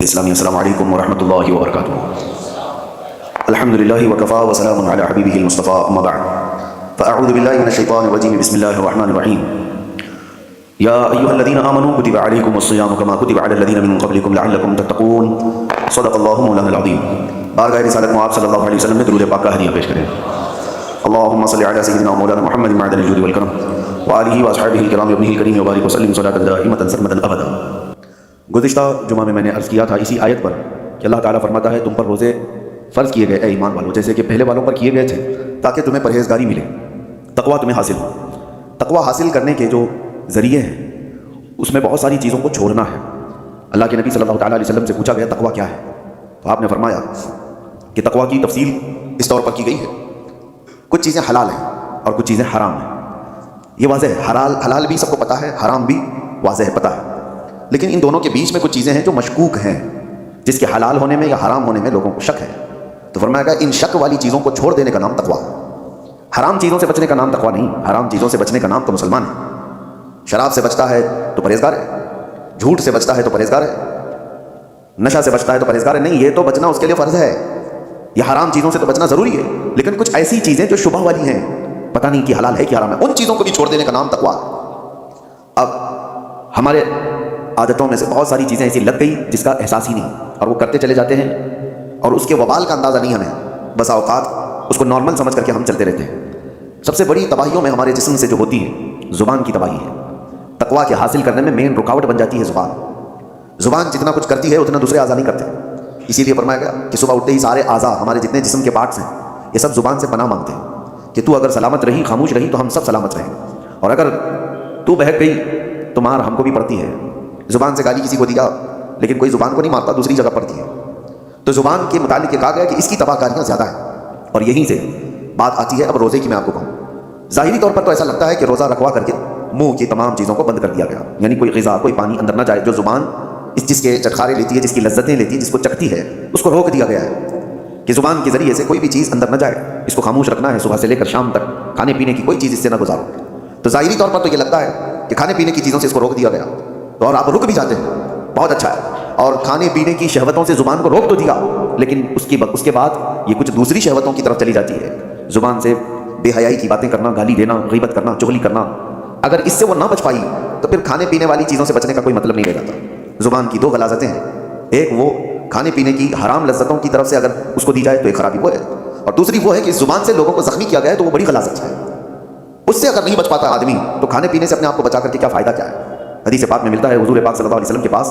اسلامی السلام علیکم ورحمۃ اللہ وبرکاتہ۔ الحمدللہ وکفا وسلام علی حبیبہ المصطفیٰ اما بعد فاعوذ باللہ من الشیطان الرجیم بسم اللہ الرحمن الرحیم یا ایھا الذین آمنوا کتب علیکم الصیام کما کتب علی الذین من قبلکم لعلکم تتقون صدق اللہ مولانا العظیم۔ بارگاہ رسالت میں آپ صلی اللہ علیہ وسلم نے درود پاک کا ہدیہ پیش کریں۔ اللہم صلی علی سیدنا مولانا محمد معدن الجود والکرم وآلہ واصحابہ الکرام وابنہ الکریم وبارک وسلم صلاۃ دائمۃ سرمدا ابدا۔ گزشتہ جمعہ میں نے عرض کیا تھا اسی آیت پر کہ اللہ تعالیٰ فرماتا ہے تم پر روزے فرض کیے گئے اے ایمان والو، جیسے کہ پہلے والوں پر کیے گئے تھے تاکہ تمہیں پرہیزگاری ملے، تقویٰ تمہیں حاصل ہو۔ تقویٰ حاصل کرنے کے جو ذریعے ہیں اس میں بہت ساری چیزوں کو چھوڑنا ہے۔ اللہ کے نبی صلی اللہ تعالیٰ علیہ وسلم سے پوچھا گیا تقویٰ کیا ہے، تو آپ نے فرمایا کہ تقویٰ کی تفصیل اس طور پر کی گئی ہے، کچھ چیزیں حلال ہیں اور کچھ چیزیں حرام ہیں۔ یہ واضح ہے، حلال بھی سب کو پتہ ہے، حرام بھی واضح ہے، پتہ ہے، لیکن ان دونوں کے بیچ میں کچھ چیزیں ہیں جو مشکوک ہیں، جس کے حلال ہونے میں یا حرام ہونے میں لوگوں کو شک ہے۔ تو فرمایا گیا ان شک والی چیزوں کو چھوڑ دینے کا نام تقویٰ ہے۔ حرام چیزوں سے بچنے کا نام تقویٰ نہیں، حرام چیزوں سے بچنے کا نام تو مسلمان ہے۔ شراب سے بچتا ہے تو پرہیزگار ہے، جھوٹ سے بچتا ہے تو پرہیزگار ہے، نشہ سے بچتا ہے تو پرہیزگار ہے۔ نہیں، یہ تو بچنا اس کے لیے فرض ہے، یہ حرام چیزوں سے تو بچنا ضروری ہے، لیکن کچھ ایسی چیزیں جو شبہ والی ہیں، پتہ نہیں کہ حلال ہے کہ حرام ہے، ان چیزوں کو بھی چھوڑ دینے کا نام تقویٰ ہے۔ اب ہمارے عادتوں میں سے بہت ساری چیزیں ایسی لگ گئی جس کا احساس ہی نہیں، اور وہ کرتے چلے جاتے ہیں اور اس کے وبال کا اندازہ نہیں ہمیں، بس اوقات اس کو نارمل سمجھ کر کے ہم چلتے رہتے ہیں۔ سب سے بڑی تباہیوں میں ہمارے جسم سے جو ہوتی ہے زبان کی تباہی ہے۔ تقویٰ کے حاصل کرنے میں مین رکاوٹ بن جاتی ہے زبان۔ زبان جتنا کچھ کرتی ہے اتنا دوسرے اعضاء نہیں کرتے، اسی لیے فرمایا گیا کہ صبح اٹھتے ہی سارے اعضاء، ہمارے جتنے جسم کے پارٹس ہیں، یہ سب زبان سے پناہ مانگتے ہیں کہ تو اگر سلامت رہی، خاموش رہی تو ہم سب سلامت رہیں، اور اگر تو بہک گئی تو مار ہم کو بھی پڑتی ہے۔ زبان سے گالی کسی کو دیا لیکن کوئی زبان کو نہیں مارتا، دوسری جگہ پڑتی ہے۔ تو زبان کے متعلق یہ کہا گیا کہ اس کی تباہ کاریاں زیادہ ہیں، اور یہیں سے بات آتی ہے اب روزے کی۔ میں آپ کو کہوں ظاہری طور پر تو ایسا لگتا ہے کہ روزہ رکھوا کر کے منہ کی تمام چیزوں کو بند کر دیا گیا، یعنی کوئی غذا، کوئی پانی اندر نہ جائے، جو زبان جس کے چٹخارے لیتی ہے، جس کی لذتیں لیتی ہے، جس کو چکھتی ہے، اس کو روک دیا گیا ہے کہ زبان کے ذریعے سے کوئی بھی چیز اندر نہ جائے، اس کو خاموش رکھنا ہے، صبح سے لے کر شام تک کھانے پینے کی کوئی چیز اس سے نہ گزارو۔ تو ظاہری طور پر تو یہ لگتا ہے کہ کھانے پینے کی چیزوں سے اس کو روک دیا گیا، اور آپ رک بھی جاتے ہیں، بہت اچھا ہے، اور کھانے پینے کی شہوتوں سے زبان کو روک تو دیا، لیکن اس کے بعد یہ کچھ دوسری شہوتوں کی طرف چلی جاتی ہے۔ زبان سے بے حیائی کی باتیں کرنا، گالی دینا، غیبت کرنا، چغلی کرنا، اگر اس سے وہ نہ بچ پائی تو پھر کھانے پینے والی چیزوں سے بچنے کا کوئی مطلب نہیں رہ جاتا۔ زبان کی دو غلاظتیں ہیں، ایک وہ کھانے پینے کی حرام لذتوں کی طرف سے اگر اس کو دی جائے تو ایک خرابی وہ ہے، اور دوسری وہ ہے کہ زبان سے لوگوں کو زخمی کیا گیا ہے تو وہ بڑی غلاظت ہے۔ اس سے اگر نہیں بچ پاتا آدمی تو کھانے پینے سے اپنے آپ کو بچا کر کے کیا فائدہ، کیا ہے؟ حدیث پاک میں ملتا ہے حضور پاک صلی اللہ علیہ وسلم کے پاس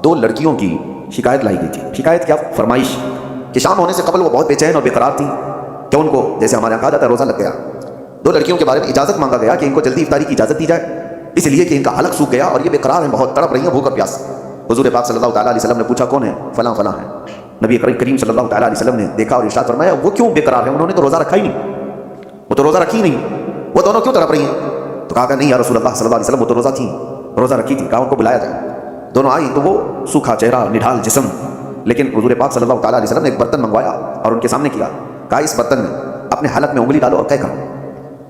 دو لڑکیوں کی شکایت لائی گئی تھی۔ شکایت کیا؟ فرمائش کہ شام ہونے سے قبل وہ بہت بے چین اور بے قرار تھیں کہ ان کو، جیسے ہمارے یہاں کہا جاتا ہے، روزہ لگ گیا۔ دو لڑکیوں کے بارے میں اجازت مانگا گیا کہ ان کو جلدی افطاری کی اجازت دی جائے، اس لیے کہ ان کا حلق سوکھ گیا اور یہ بے قرار ہیں، بہت تڑپ رہی ہیں بھوک اور پیاس۔ حضور پاک صلی اللہ تعالیٰ علیہ وسلم نے پوچھا کون ہے؟ فلاں فلاں ہے۔ نبی کریم صلی اللہ تعالیٰ علیہ وسلم نے دیکھا اور ارشاد فرمایا وہ کیوں بے قرار ہیں؟ انہوں نے تو روزہ رکھا ہی نہیں، وہ تو روزہ رکھی ہی نہیں، وہ دونوں کیوں تڑپ رہی ہیں؟ تو کہا کہ نہیں یا رسول اللہ صلی اللہ علیہ وسلم، وہ تو روزہ تھیں، روزہ رکھی تھی۔ کہا ان کو بلایا جائے۔ دونوں آئی تو وہ سوکھا چہرہ، نڈھال جسم، لیکن حضور پاک صلی اللہ تعالیٰ علیہ وسلم نے ایک برتن منگوایا اور ان کے سامنے کیا، کہا اس برتن میں اپنے حلق میں انگلی ڈالو اور طے کرو۔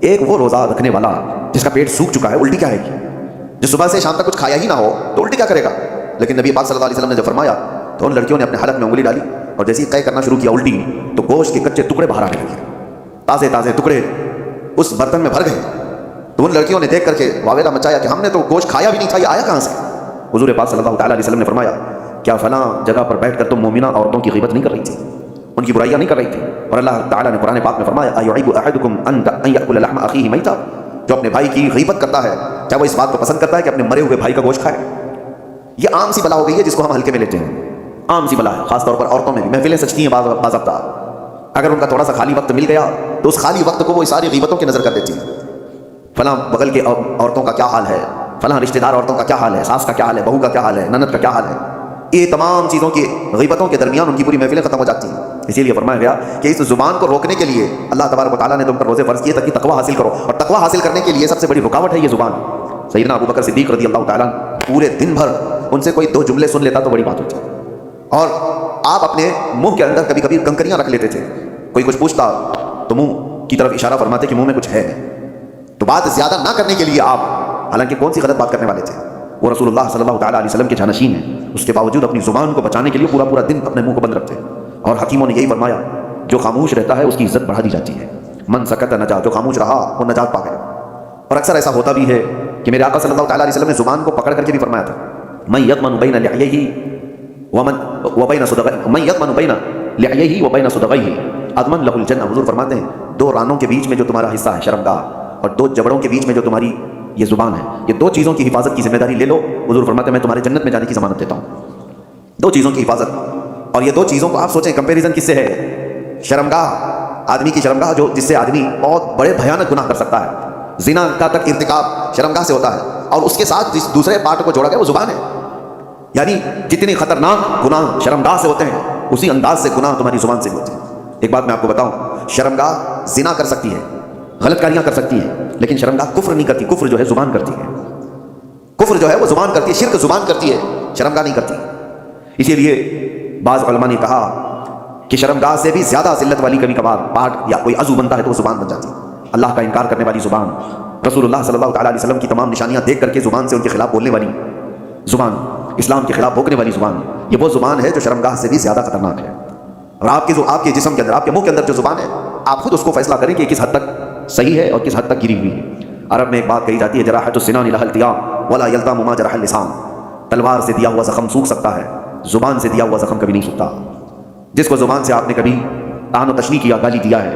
ایک وہ روزہ رکھنے والا جس کا پیٹ سوکھ چکا ہے، الٹی کیا ہے گی؟ جو صبح سے شام تک کچھ کھایا ہی نہ ہو تو الٹی کیا کرے گا؟ لیکن نبی پاک صلی اللہ علیہ وسلم نے جب فرمایا تو ان لڑکیوں نے اپنے حلق میں انگلی ڈالی اور جیسے ہی طے کرنا شروع کیا الٹی، تو گوشت کے کچے ٹکڑے باہر آنے لگے، تازے تازے ٹکڑے اس برتن میں بھر گئے۔ تو ان لڑکیوں نے دیکھ کر کے واویلا مچایا کہ ہم نے تو گوشت کھایا بھی نہیں تھا، یہ آیا کہاں سے؟ حضور پاک صلی اللہ تعالیٰ علیہ وسلم نے فرمایا کیا فلاں جگہ پر بیٹھ کر تم مومنہ عورتوں کی غیبت نہیں کر رہی تھی، ان کی برائیاں نہیں کر رہی تھی؟ اور اللہ تعالیٰ نے قرآن پاک میں فرمایا ایعب احدکم ان یأکل لحم اخیہ میتا، جو اپنے بھائی کی غیبت کرتا ہے چاہے وہ اس بات کو پسند کرتا ہے کہ اپنے مرے ہوئے بھائی کا گوشت کھائے۔ یہ عام سی بلا ہو گئی ہے جس کو ہم ہلکے میں لیتے ہیں، عام سی بلا ہے، خاص طور پر عورتوں میں بھی۔ محفلیں سجتی ہیں باضابطہ، اگر ان کا تھوڑا سا خالی وقت مل گیا تو اس خالی وقت کو وہ ساری غیبتوں کی نظر کر دیتی ہیں۔ فلاں بغل کے عورتوں کا کیا حال ہے، فلاں رشتہ دار عورتوں کا کیا حال ہے، ساس کا کیا حال ہے، بہو کا کیا حال ہے، نند کا کیا حال ہے، یہ تمام چیزوں کی غیبتوں کے درمیان ان کی پوری محفلیں ختم ہو جاتی ہیں۔ اسی لیے فرمایا گیا کہ اس زبان کو روکنے کے لیے اللہ تبارک و تعالیٰ نے تم پر روزے فرض کیے تاکہ تقویٰ حاصل کرو، اور تقویٰ حاصل کرنے کے لیے سب سے بڑی رکاوٹ ہے یہ زبان۔ سیدنا ابو بکر صدیق رضی اللہ تعالیٰ پورے دن بھر ان سے کوئی دو جملے سن لیتا تو بڑی بات ہوتی، اور آپ اپنے منہ کے اندر کبھی کبھی کنکریاں رکھ لیتے تھے، کوئی کچھ پوچھتا تو منہ کی طرف اشارہ فرماتے کہ منہ میں کچھ ہے۔ تو بات زیادہ نہ کرنے کے لیے آپ، حالانکہ کون سی غلط بات کرنے والے تھے، وہ رسول اللہ صلی اللہ تعالیٰ علیہ وسلم کے جانشین ہیں، اس کے باوجود اپنی زبان کو بچانے کے لیے پورا پورا دن اپنے منہ کو بند رکھتے ہیں. اور حکیموں نے یہی فرمایا جو خاموش رہتا ہے اس کی عزت بڑھا دی جاتی ہے. من سکت نجا، جو خاموش رہا وہ نجات پا گیا. اور اکثر ایسا ہوتا بھی ہے کہ میرے آقا صلی اللہ تعالیٰ علیہ وسلم نے زبان کو پکڑ کر کے بھی فرمایا تھا من یضمن بین لحییہ وبین صدغیہ اضمن لہ الجنہ. حضور فرماتے ہیں دو رانوں کے بیچ میں جو تمہارا حصہ ہے شرمگاہ، اور دو جبڑوں کے بیچ میں جو تمہاری یہ زبان ہے، یہ دو چیزوں کی حفاظت کی ذمہ داری لے لو. حضور فرماتے ہیں میں تمہارے جنت میں جانے کی ضمانت دیتا ہوں. دو چیزوں کی حفاظت. اور یہ دو چیزوں کو آپ سوچیں کمپیریزن کس سے ہے؟ شرمگاہ، آدمی کی شرمگاہ جو جس سے آدمی بہت بڑے بھیانک گناہ کر سکتا ہے. زنا کا تک ارتکاب شرمگاہ سے ہوتا ہے، اور اس کے ساتھ جس دوسرے پارٹ کو جوڑا گیا وہ زبان ہے. یعنی جتنی خطرناک گناہ شرمگاہ سے ہوتے ہیں اسی انداز سے گناہ تمہاری زبان سے بھی ہوتے ہیں. ایک بات میں آپ کو بتاؤں، شرمگاہ زنا کر سکتی ہے، غلط کاریاں کر سکتی ہے، لیکن شرمگاہ کفر نہیں کرتی. کفر جو ہے زبان کرتی ہے. کفر جو ہے وہ زبان کرتی ہے، شرک زبان کرتی ہے، شرمگاہ نہیں کرتی. اسی لیے بعض علماء نے کہا کہ شرمگاہ سے بھی زیادہ ذلت والی کبھی کبھار پارٹ یا کوئی عضو بنتا ہے تو وہ زبان بن جاتی ہے. اللہ کا انکار کرنے والی زبان، رسول اللہ صلی اللہ تعالیٰ علیہ وسلم کی تمام نشانیاں دیکھ کر کے زبان سے ان کے خلاف بولنے والی زبان، اسلام کے خلاف بھوکنے والی زبان، یہ وہ زبان ہے جو شرمگاہ سے بھی زیادہ خطرناک ہے. اور آپ کے جسم کے اندر، آپ کے منہ کے اندر جو زبان ہے، آپ خود اس کو فیصلہ کریں کہ کس حد تک صحیح ہے اور کس حد تک گری ہوئی ہے. عرب میں ایک بات کہی جاتی ہے جراحۃ السنان لها التیام ولا یلتام ما جرح اللسان. تلوار سے دیا ہوا زخم سوکھ سکتا ہے، زبان سے دیا ہوا زخم کبھی نہیں سوکھتا. جس کو زبان سے آپ نے کبھی طعن و تشنیع کیا، گالی دیا ہے،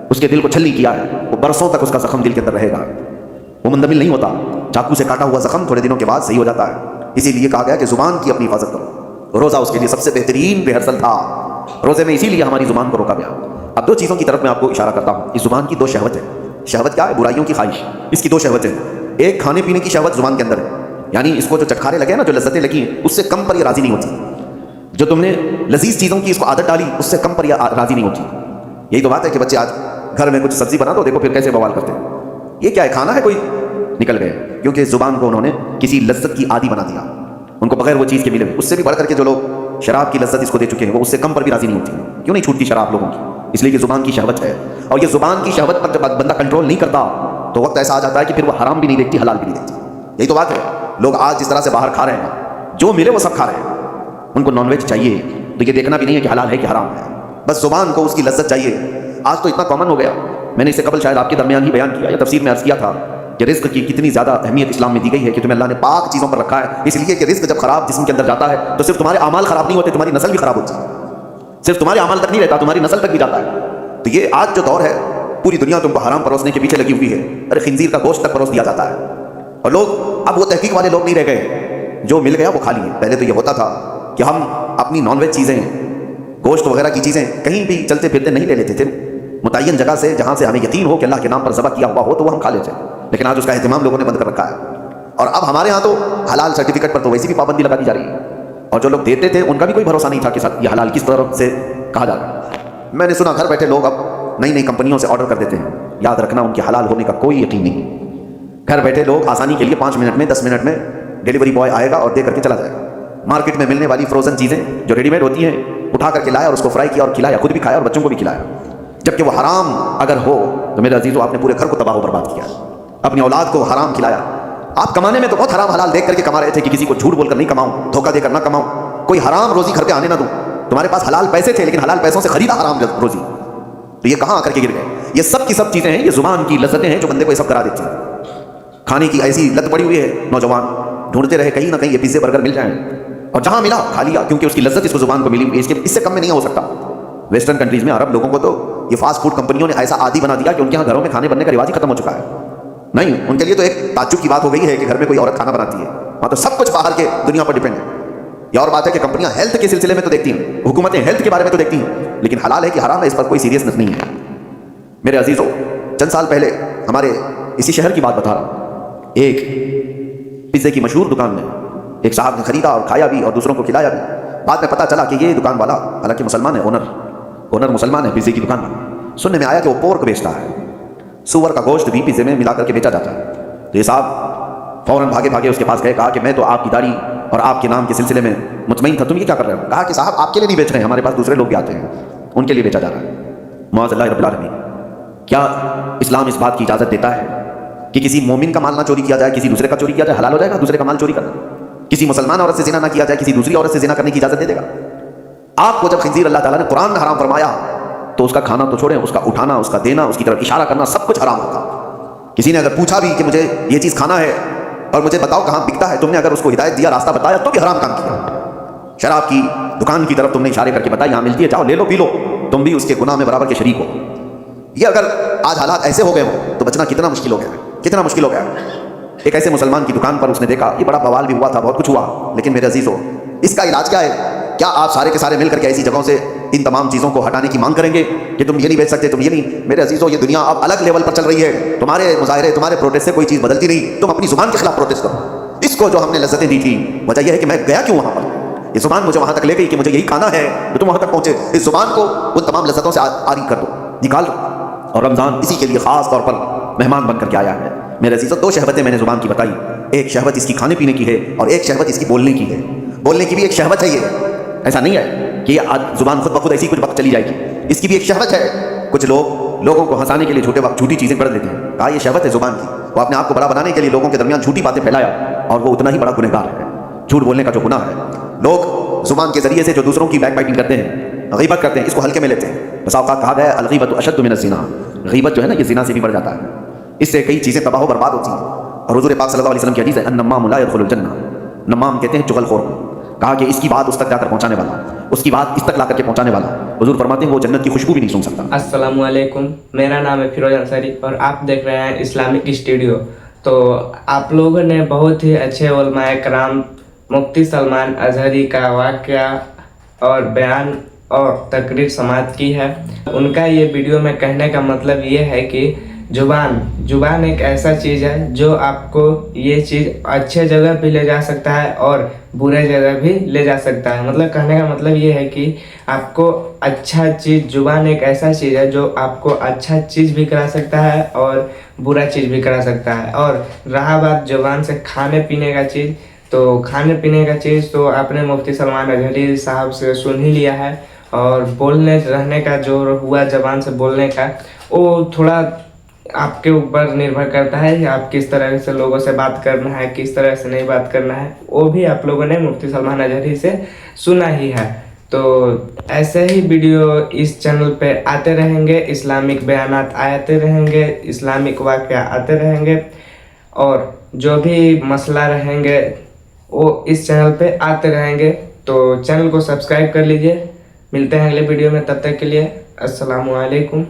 اس کے دل کو چھلنی کیا ہے، وہ برسوں تک اس کا زخم دل کے اندر رہے گا، وہ مندمل نہیں ہوتا. چاقو سے کاٹا ہوا زخم تھوڑے دنوں کے بعد صحیح ہو جاتا ہے. اسی لیے کہا گیا کہ زبان کی اپنی حفاظت کرو. روزہ اس کے لیے سب سے بہترین ریہرسل تھا. روزے میں اسی لیے ہماری زبان کو روکا گیا. اب دو چیزوں کی طرف میں آپ کو اشارہ کرتا ہوں. اس زبان کی دو شہوت ہے. شہوت کیا ہے؟ برائیوں کی خواہش. اس کی دو شہوتیں ہیں. ایک کھانے پینے کی شہوت زبان کے اندر ہے، یعنی اس کو جو چٹکارے لگے نا، جو لذتیں لگی ہیں، اس سے کم پر یہ راضی نہیں ہوتی. جو تم نے لذیذ چیزوں کی اس کو عادت ڈالی، اس سے کم پر یہ راضی نہیں ہوتی. یہی تو بات ہے کہ بچے آج گھر میں کچھ سبزی بنا دو، دیکھو پھر کیسے بوال کرتے ہیں. یہ کیا ہے؟ کھانا ہے کوئی؟ نکل گئے. کیونکہ زبان کو انہوں نے کسی لذت کی عادی بنا دیا. ان کو بغیر وہ چیز کے ملے. اس سے بھی بڑھ کر کے جو لوگ شراب کی لذت اس کو دے چکے ہیں، وہ اس سے کم پر بھی راضی نہیں ہوتی. کیوں نہیں چھوٹتی شراب لوگوں کی؟ اس لیے کہ زبان کی شہوت ہے. اور یہ زبان کی شہوت پر جب بندہ کنٹرول نہیں کرتا تو وقت ایسا آ جاتا ہے کہ پھر وہ حرام بھی نہیں دیکھتی، حلال بھی نہیں دیکھتی. یہی تو بات ہے. لوگ آج جس طرح سے باہر کھا رہے ہیں، جو ملے وہ سب کھا رہے ہیں. ان کو نان ویج چاہیے تو یہ دیکھنا بھی نہیں ہے کہ حلال ہے کہ حرام ہے، بس زبان کو اس کی لذت چاہیے. آج تو اتنا کامن ہو گیا. میں نے اس سے قبل شاید آپ کے درمیان ہی بیان کیا یا تفسیر میں عرض کیا تھا کہ رزق کی کتنی زیادہ اہمیت اسلام میں دی گئی ہے کہ تمہیں اللہ نے پاک چیزوں پر رکھا ہے. اس لیے کہ رزق جب خراب جسم کے اندر جاتا ہے تو صرف تمہارے اعمال خراب نہیں ہوتے، تمہاری نسل بھی خراب ہوتی ہے. صرف تمہارے اعمال تک نہیں رہتا، تمہاری نسل تک بھی جاتا ہے. تو یہ آج جو دور ہے، پوری دنیا تم کو حرام پروسنے کے پیچھے لگی ہوئی ہے. ارے خنزیر کا گوشت تک پروس دیا جاتا ہے. اور لوگ اب وہ تحقیق والے لوگ نہیں رہ گئے، جو مل گیا وہ کھا لیے. پہلے تو یہ ہوتا تھا کہ ہم اپنی نان ویج چیزیں، گوشت وغیرہ کی چیزیں کہیں بھی چلتے پھرتے نہیں لے لیتے تھے. متعین جگہ سے جہاں سے ہمیں یقین ہو کہ اللہ کے نام پر ذبح کیا ہوا ہو تو وہ ہم کھا لیتے. لیکن آج اس کا اہتمام لوگوں نے بند کر رکھا ہے. اور اب ہمارے ہاں تو حلال سرٹیفکیٹ پر تو ویسی بھی پابندی لگا دی جا رہی ہے. اور جو لوگ دیتے تھے ان کا بھی کوئی بھروسہ نہیں تھا کہ یہ حلال کس طرح سے کہا جا رہا ہے. میں نے سنا گھر بیٹھے لوگ اب نئی نئی کمپنیوں سے آرڈر کر دیتے ہیں. یاد رکھنا ان کے حلال ہونے کا کوئی یقین نہیں. گھر بیٹھے لوگ آسانی کے لیے 5 منٹ میں 10 منٹ میں ڈیلیوری بوائے آئے گا اور دے کر کے چلا جائے گا. مارکیٹ میں ملنے والی فروزن چیزیں جو ریڈی میڈ ہوتی ہیں اٹھا کر کے لایا اور اس کو فرائی کیا اور کھلایا، خود بھی کھایا اور بچوں کو بھی کھلایا. جبکہ وہ حرام اگر ہو تو میرے عزیزو آپ نے پورے گھر کو تباہ و برباد کیا، اپنی اولاد کو حرام کھلایا. آپ کمانے میں تو بہت حرام حلال دیکھ کر کے کما رہے تھے کہ کسی کو جھوٹ بول کر نہیں کماؤں، دھوکہ دے کر نہ کماؤں، کوئی حرام روزی گھر پہ آنے نہ دوں. تمہارے پاس حلال پیسے تھے لیکن حلال پیسوں سے خریدا حرام روزی. تو یہ کہاں آ کر کے گر گئے؟ یہ سب کی سب چیزیں ہیں، یہ زبان کی لذتیں ہیں جو بندے کو یہ سب کرا دیتی ہیں. کھانے کی ایسی لت پڑی ہوئی ہے، نوجوان ڈھونڈتے رہے کہیں نہ کہیں یہ پیزے برگر مل جائیں، اور جہاں ملا کھا لیا کیونکہ اس کی لذت اس کو زبان کو ملی ہوئی. اس سے کم میں نہیں ہو سکتا. ویسٹرن کنٹریز میں عرب لوگوں کو تو یہ فاسٹ فوڈ کمپنیوں نے ایسا عادی بنا دیا کہ ان کے یہاں گھروں میں کھانے بننے کا رواج ہی ختم ہو چکا ہے. نہیں، ان کے لیے تو ایک تعجب کی بات ہو گئی ہے کہ گھر میں کوئی عورت کھانا بناتی ہے. وہاں تو سب کچھ باہر کے دنیا پر ڈپینڈ ہے. یہ اور بات ہے کہ کمپنیاں ہیلتھ کے سلسلے میں تو دیکھتی ہیں، حکومتیں ہیلتھ کے بارے میں تو دیکھتی ہیں، لیکن حلال ہے کہ حرام ہے اس پر کوئی سیریسنس نہیں ہے. میرے عزیزو، چند سال پہلے ہمارے اسی شہر کی بات بتا رہا ہوں، ایک پیزے کی مشہور دکان میں ایک صاحب نے خریدا اور کھایا بھی اور دوسروں کو کھلایا بھی. بعد میں پتہ چلا کہ یہ دکان والا حالانکہ مسلمان ہے، اونر مسلمان ہے پیزے کی دکان والا. سننے میں آیا کہ وہ پورک بیچتا ہے، سور کا گوشت بھی پیزے میں ملا کر کے بیچا جاتا ہے. تو یہ صاحب فوراً بھاگے اس کے پاس گئے، کہا کہ میں تو آپ کی داڑھی اور آپ کے نام کے سلسلے میں مطمئن تھا، تم یہ کیا کر رہے ہو؟ کہا کہ صاحب آپ کے لیے نہیں بیچ رہے ہیں، ہمارے پاس دوسرے لوگ بھی آتے ہیں، ان کے لیے بیچا جا رہا ہے. معاذ اللہ رب العالمین. کیا اسلام اس بات کی اجازت دیتا ہے کہ کسی مومن کا مال نہ چوری کیا جائے، کسی دوسرے کا چوری کیا جائے؟ حلال ہو جائے گا دوسرے کا مال چوری کرنا؟ کسی مسلمان عورت سے زنا نہ کیا جائے، کسی دوسری عورت سے زنا کرنے کی اجازت دے دے گا؟ آپ کو جب خنزیر اللہ تعالیٰ نے قرآن میں حرام فرمایا تو اس کا کھانا تو چھوڑیں، اس کا اٹھانا، اس کا دینا، اس کی طرف اشارہ کرنا، سب کچھ حرام ہوتا۔ کسی نے اگر پوچھا بھی کہ مجھے یہ چیز کھانا ہے اور مجھے بتاؤ کہاں بکتا ہے، تم نے اگر اس کو ہدایت دیا، راستہ بتایا، تو بھی حرام کام کیا۔ شراب کی دکان کی طرف تم نے اشارے کر کے بتایا یہاں ملتی ہے، جاؤ لے لو پی لو، تم بھی اس کے گناہ میں برابر کے شریک ہو۔ یہ اگر آج حالات ایسے ہو گئے ہوں تو بچنا کتنا مشکل ہو گیا ہے، کتنا مشکل ہو گیا ہے۔ ایک ایسے مسلمان کی دکان پر اس نے دیکھا، یہ بڑا بوال بھی ہوا تھا، بہت کچھ ہوا، لیکن میرے عزیزو اس کا علاج کیا ہے؟ کیا آپ سارے کے سارے مل کر کے ایسی جگہوں سے ان تمام چیزوں کو ہٹانے کی مانگ کریں گے کہ تم یہ نہیں بیچ سکتے، تم یہ نہیں؟ میرے عزیزو یہ دنیا اب الگ لیول پر چل رہی ہے، تمہارے مظاہرے، تمہارے پروٹیسٹ سے کوئی چیز بدلتی نہیں، تم اپنی زبان کے خلاف پروٹیسٹ کرو۔ اس کو جو ہم نے لذتیں دی تھی، وجہ یہ ہے کہ میں گیا کیوں وہاں پر، یہ زبان مجھے وہاں تک لے گئی کہ مجھے یہی کھانا ہے، تو تم وہاں تک پہنچے۔ اس زبان کو ان تمام لذتوں سے عاری کر دو، نکال دو، اور رمضان اسی کے لیے خاص طور پر مہمان بن کر کے آیا ہے۔ میرے عزیزو دو شہوتیں میں نے زبان کی بتائی، ایک شہوت اس کی کھانے پینے کی ہے اور ایک شہوت اس کی بولنے کی ہے۔ بولنے کی بھی ایک شہوت ہے، یہ ایسا نہیں ہے کہ آج زبان خود بخود ایسی کچھ وقت چلی جائے گی، اس کی بھی ایک شہوت ہے۔ کچھ لوگوں کو ہنسانے کے لیے جھوٹی چیزیں پڑھ دیتے ہیں، کہا یہ شہوت ہے زبان کی، وہ اپنے آپ کو بڑا بنانے کے لیے لوگوں کے درمیان جھوٹی باتیں پھیلایا، اور وہ اتنا ہی بڑا گنہگار ہے۔ جھوٹ بولنے کا جو گناہ ہے، لوگ زبان کے ذریعے سے جو دوسروں کی بیک بائٹنگ کرتے ہیں، غیبت کرتے ہیں، اس کو ہلکے میں لیتے ہیں۔ بس اوقات کہا گیا ہے الغیبۃ اشد من الزنا، غیبت جو ہے نا یہ زنا سے بھی بڑھ جاتا ہے، اس سے کئی چیزیں تباہ و برباد ہوتی ہیں۔ اور حضور پاک صلی اللہ علیہ وسلم کی حدیث ہے النمام لا يدخل الجنہ، نمام کہتے ہیں چغل خور کو، کہا کہ اس کی بات اس تک جا کر پہنچانے والا، اس کی بات اس تک لا کر کے پہنچانے والا، حضور فرماتے ہیں وہ جنت کی خوشبو بھی نہیں سونگھ سکتا۔ السلام علیکم، میرا نام ہے فیروز انصاری اور آپ دیکھ رہے ہیں اسلامک اسٹوڈیو۔ تو آپ لوگوں نے بہت ہی اچھے علماء کرام مفتی سلمان اظہری کا واقعہ اور بیان اور تقریر سماعت کی ہے۔ ان کا یہ ویڈیو میں کہنے کا مطلب یہ ہے کہ زبان ایک ایسا چیز ہے جو آپ کو یہ چیز اچھے جگہ پہ لے جا سکتا ہے اور برے جگہ بھی لے جا سکتا ہے۔ مطلب کہنے کا مطلب یہ ہے کہ آپ کو اچھا چیز، زبان ایک ایسا چیز ہے جو آپ کو اچھا چیز بھی کرا سکتا ہے اور برا چیز بھی کرا سکتا ہے۔ اور رہا بات زبان سے کھانے پینے کا چیز، تو کھانے پینے کا چیز تو آپ نے مفتی سلمان اظہری صاحب سے سن ہی لیا ہے، اور بولنے رہنے کا جو ہوا زبان سے بولنے کا، وہ تھوڑا آپ کے اوپر نربھر کرتا ہے کہ آپ کس طرح سے لوگوں سے بات کرنا ہے، کس طرح سے نہیں بات کرنا ہے، وہ بھی آپ لوگوں نے مفتی سلمان اظہری سے سنا ہی ہے۔ تو ایسے ہی ویڈیو اس چینل پہ آتے رہیں گے، اسلامک بیانات آتے رہیں گے، اسلامک واقعہ آتے رہیں گے، اور جو بھی مسئلہ رہیں گے وہ اس چینل پہ آتے رہیں گے۔ تو چینل کو سبسکرائب کر لیجئے۔ ملتے ہیں اگلے ویڈیو میں، تب تک کے لیے السلام علیکم۔